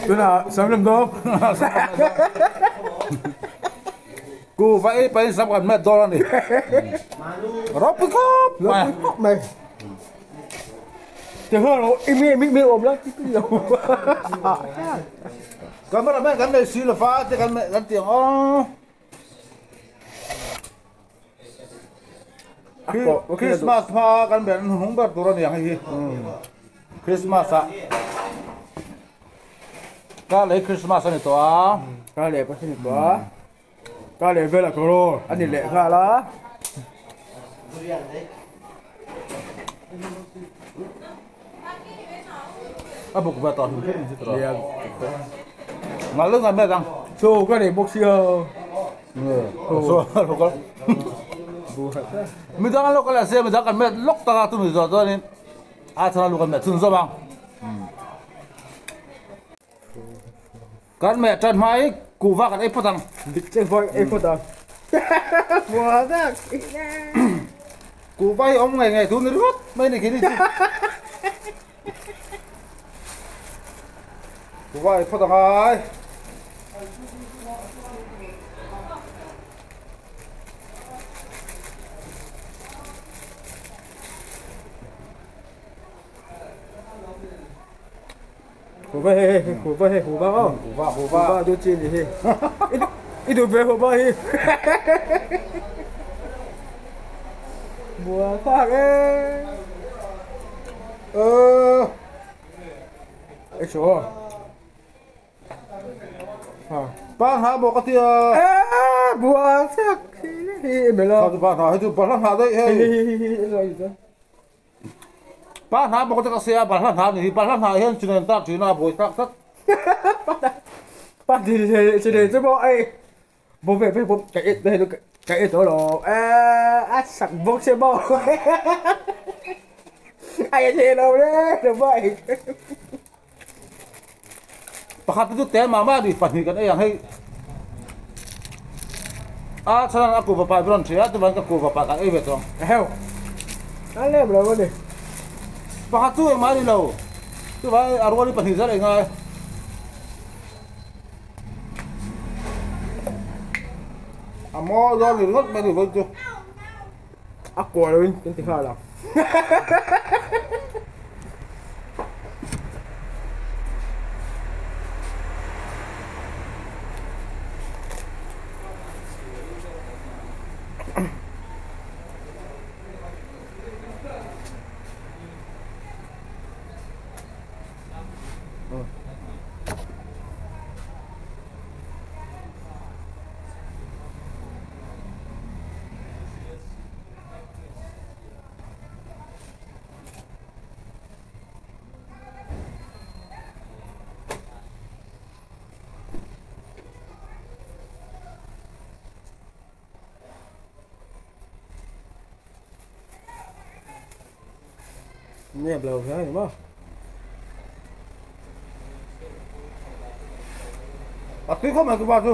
Tôi là sắm làm đâu. Cô phải sắm gần mẹ to này. Rót cái cốc Mày. Chờ hơn nó im ôm lắm. Cái mà mẹ cái này xí là phá cái mẹ cái tiếng ó. Christmas phá cái mẹ không biết tôi là gì. Christmas à. Cái lấy Christmas này to. Cái lệ cái này to. Cái lệ về là coro. Anh đi lệ ra lá. À bục về tao không biết gì rồi. Mà lúc ngày mẹ rằng. So cái này bốc xưa. So lúc đó. Mình đang lúc cái là xe mình đang cần mẹ lúc ta tụi mình rồi tôi nên. À thằng lúc mẹ thường sao bằng. Cái mẹ trần mai cụ vác cái ép thằng. Chơi voi ép thằng. Wow đó. Cụ vay ông ngày thu nước rút mấy này cái gì. Cụ vay ép thằng ai. Hồ ba đôi chân gì ít đồ về hồ ba hi mùa khác ấy ấy số Bạn hạ bộ cái tia mùa khác hi mày lo bạn hạ itu bạn hạ đấy bạn hạ bộ cái xe bạn hạ thì bạn hạ hiện chuyện ta chuyện nào bồi sắc sắc bạn thì chứ bộ ấy bố về bố cái ít đó rồi sặc vốc xe bộ ai thế đâu đấy được vậy Pakat itu teh mama di panikan yang hei. Ah, sekarang aku bapak belum siap, tuh bangka aku bapak kan betul. heo anh em đâu đi Pakat tu yang mari lau. Tu bapak arwah di panikan engai. Amo do ni ngot mari betul. aku ada ini nanti kalah nghe bầu thế đúng không? Tapi kok mau ke batu?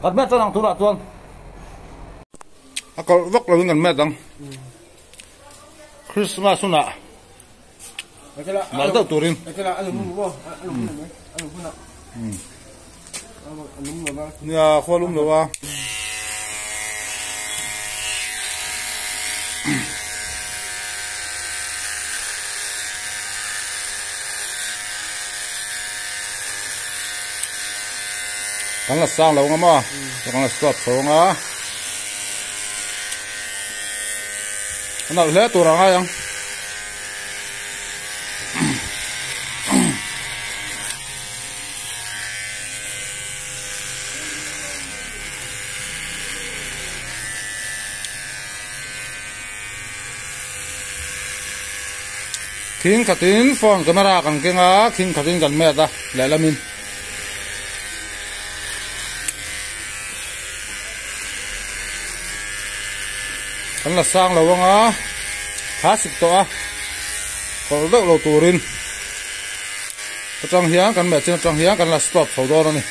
Kan met nang tu lah tuan. Akal vok lah dengan met nang. Christmas suna. Mal tau turin. Itulah alumni boh, alumni nak. Alumni apa? Ya, kolum lawa. Kan là sang lâu ngắm à, kan là stop xong à. Nào lẽ tôi rằng ai không? King katin phone camera kan kenga, king katin kan mẹ ta, lẽ là mình. Kan là sang lâu ngá, khá xịt to, còn đỡ lâu turin. Trong hiang kan mẹ trên trong hiang kan là stop hậu đó này.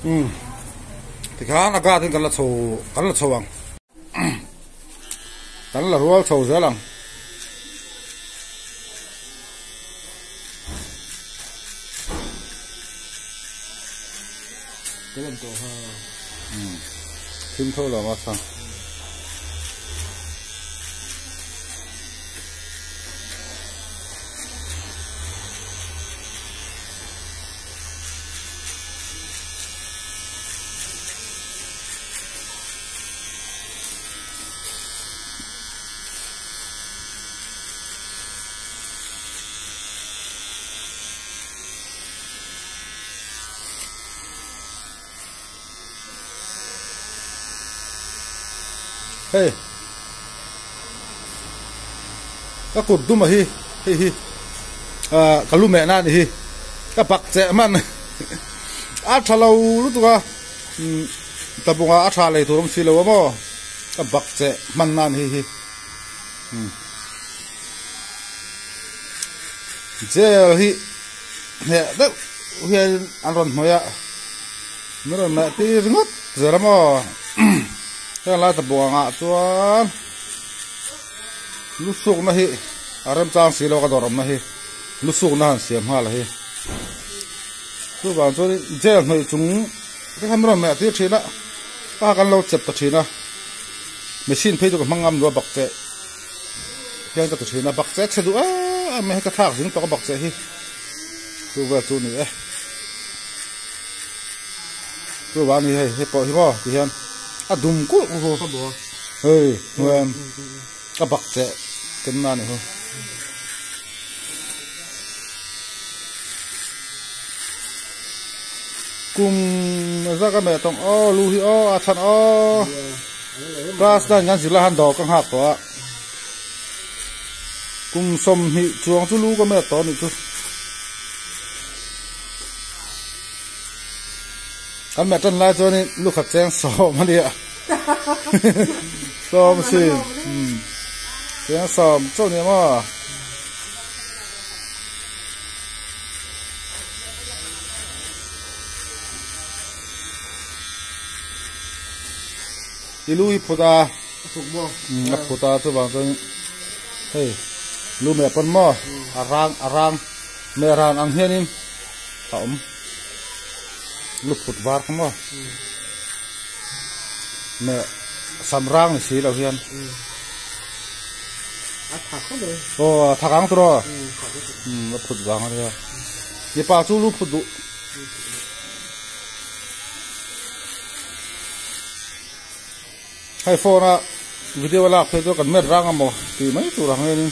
thì khá là ga thì cần là sầu bằng cần là ruột sầu dễ lắm cái lần tổ ha thêm thôi là mà sao hey các cột tung mà hi cả lũ mẹ na hi các bạc trẻ man át thà lâu lúc đó tập bụng át thà này thôi không xí lâu mà các bạc trẻ man nan hi chế hi nè đó hiện ăn rồi mà nó rồi mẹ tí ngất giờ đó mà cái lá tập bùa ngã chuan lúc sụp nó hi aram trang xí lo cái đồ rầm nó hi lúc sụp nó hẳn xiêm ha là hi cứ bảo cho đi chơi người chúng cái ham rồi mẹ tiếc thế đó ba căn lâu chập tập thế đó machine phải cho cái măng ngâm rồi bọc chế hiện tại thế đó bọc chế sẽ đủ mẹ cái thác dính tao bọc chế hi cứ vào chỗ này cứ vào này hay bỏ hi bỏ thì hiện đúng quá ơi em các bậc trẻ tính ra này không cùng ra cái mẹ tông lu hi thằng gas đang ngăn chỉ là han đỏ các hạt đó cùng xôm hi chuông chú lu cái mẹ to này chú anh mẹ chân lại cho nên lúc khách trang sò mà đi ạ sò mà xì trang sò cho nên mà ilu iputa iputa tu bang tu hey lu mẹ pon mo arang mẹ ran ang hianin taom lúc phút var không mà mẹ samrang này xí là hiền thằng ăn rồi lúc phút vàng rồi đi pa chú lúc phút đủ hay phone à video là phải cho cần mẹ rang mà thì mấy tụ rang này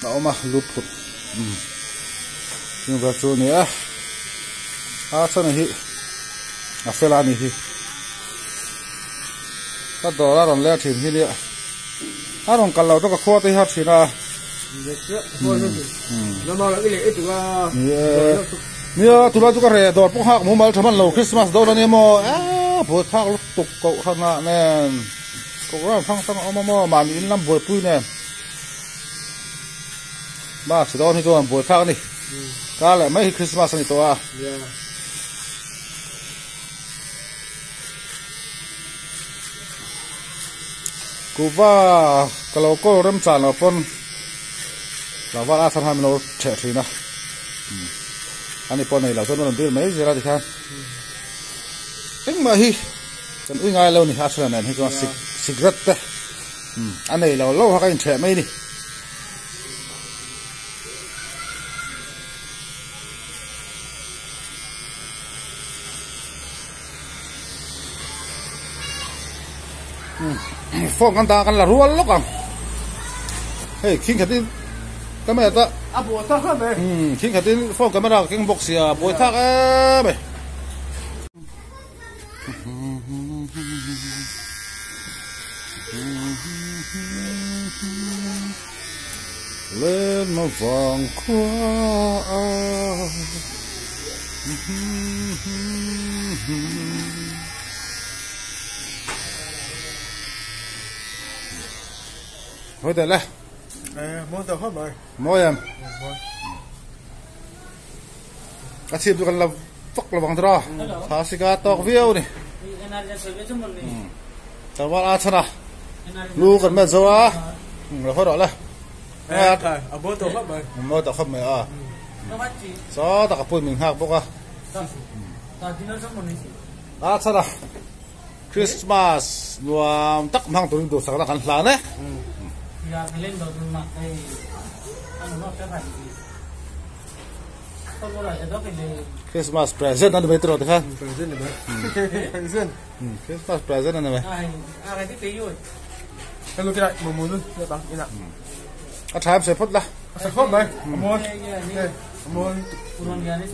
đó mà lúc phút nhưng mà chỗ này sao này hi phê la này hi các đồ ra còn lẽ thìn hi đi còn cần lâu cho các khoa tây hát thì là nó nói là cái lễ tụi là nhớ tụi nó rẻ đồ bốc hạc mua mal thằng lâu Christmas đâu là nè mò buổi khác lúc tục cậu thằng nè nè cậu ra phăng mò mà nhìn lắm buổi pui nè ba chỉ đó thì cho buổi khác đi cá lại mấy Christmas này to cú va kalau kau rem chana pon lawal asan ham lo che thina ani pon nei la ton bil mai zera dikhan eng ma hi kan ui ngai lo ni asra nen hi ko cigarette te anei lo ha kain che mai ni phong kan ta kan la rual lo kan hey king khatin camera ta bộ ta hết rồi king khatin phong camera king box ya boy thak be lên mà vòng qua thôi được đấy muốn tao hết rồi mỗi em cá chim cho con là phắc là bằng đó thà xí cá tóc viêu này tao vào ăn chana lu gần mẹ dâu á là phải đó là ở bố tổ mất rồi mơ tao không mẹ à gió tao cặp mình hạc bốc à chana Christmas nuam tak mang turin do sakna kan hla ne Christmas present an betro ta present present Christmas present an me cái lúc này mùa luôn được không yên ạ a tham se phot la sẽ không đấy mùa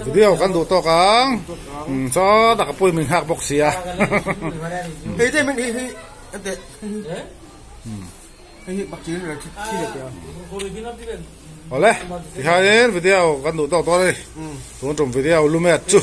video kan do to kang cho tak pui mình hak bok sia thế thì mình đi anh tệ cái bạc chín là chi được rồi Ole thì hai video kan do to to đây tuần trong video lumet chu